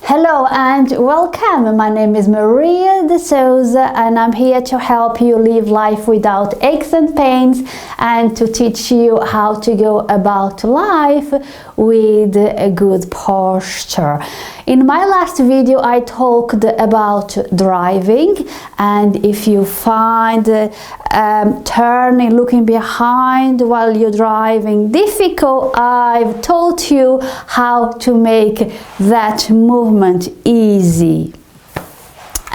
Hello and welcome. My name is Maria de Souza and I'm here to help you live life without aches and pains and to teach you how to go about life with a good posture. In my last video I talked about driving, and if you find turning, looking behind while you're driving difficult, I've taught you how to make that movement easy.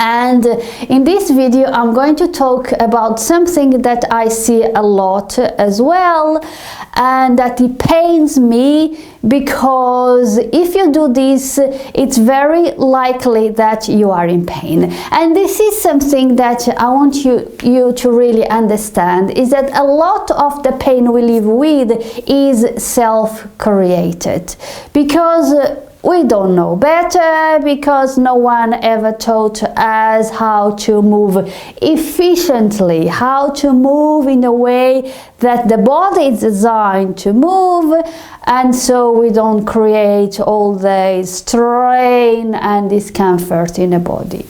And in this video I'm going to talk about something that I see a lot as well, and that it pains me, because if you do this it's very likely that you are in pain. And this is something that I want you to really understand, is that a lot of the pain we live with is self-created, because we don't know better, because no one ever taught us how to move efficiently, how to move in a way that the body is designed to move, and so we don't create all the strain and discomfort in the body.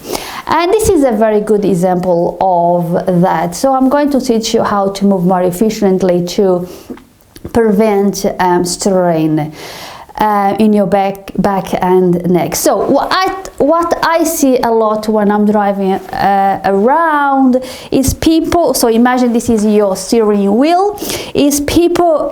And this is a very good example of that. So I'm going to teach you how to move more efficiently to prevent strain in your back and neck. So what I see a lot when I'm driving around is people, so imagine this is your steering wheel, is people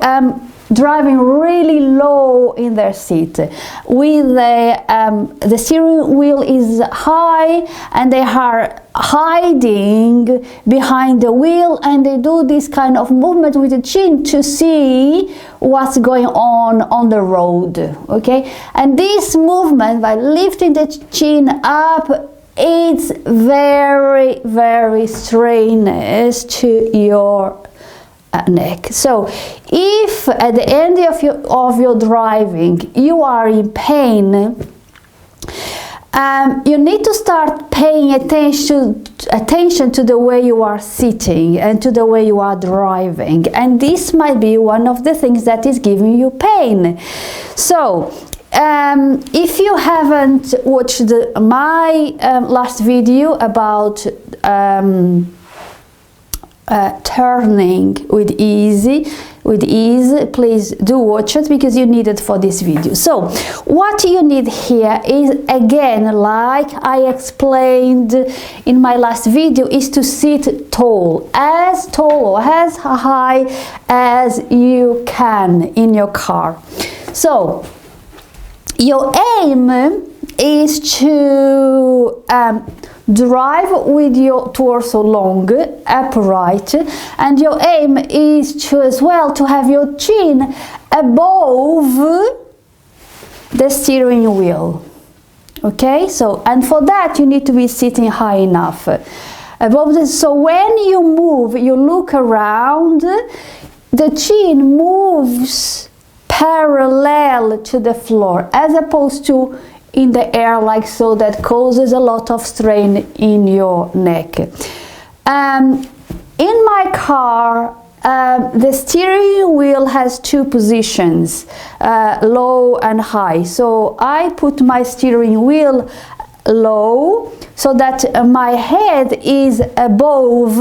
driving really low in their seat, with the steering wheel is high and they are hiding behind the wheel, and they do this kind of movement with the chin to see what's going on the road. Okay, and this movement by lifting the chin up, it's very strenuous to your neck. So if at the end of your driving you are in pain, you need to start paying attention to the way you are sitting and to the way you are driving, and this might be one of the things that is giving you pain. So if you haven't watched my last video about turning with ease, please do watch it, because you need it for this video. So what you need here is, again, like I explained in my last video, is to sit tall or as high as you can in your car. So your aim is to drive with your torso long, upright, and your aim is to as well to have your chin above the steering wheel. Okay, so and for that you need to be sitting high enough above this. So when you move, you look around, the chin moves parallel to the floor as opposed to in the air like so, that causes a lot of strain in your neck. In my car, the steering wheel has two positions, low and high. So I put my steering wheel low so that my head is above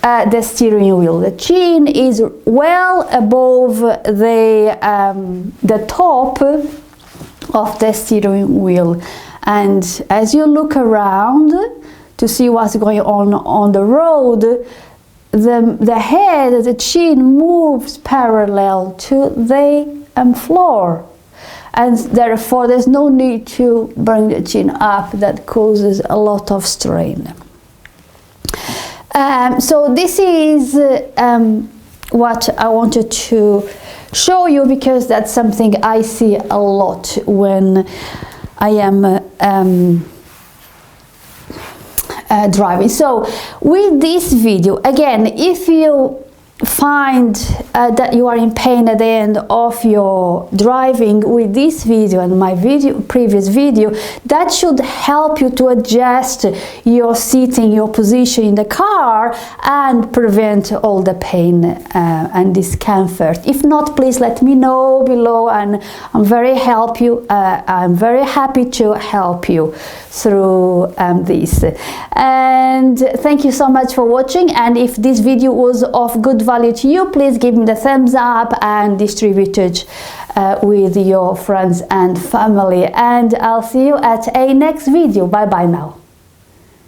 the steering wheel. The chin is well above the top of the steering wheel, and as you look around to see what's going on the road, the head, the chin moves parallel to the floor, and therefore there's no need to bring the chin up. That causes a lot of strain. So this is what I wanted to show you, because that's something I see a lot when I am driving. So with this video, again, if you find that you are in pain at the end of your driving with this video and my previous video, that should help you to adjust your seating, your position in the car, and prevent all the pain and discomfort. If not, please let me know below, and I'm very happy to help you through this. And thank you so much for watching, and if this video was of good value to you, please give me the thumbs up and distribute it with your friends and family, and I'll see you at a next video. Bye bye now.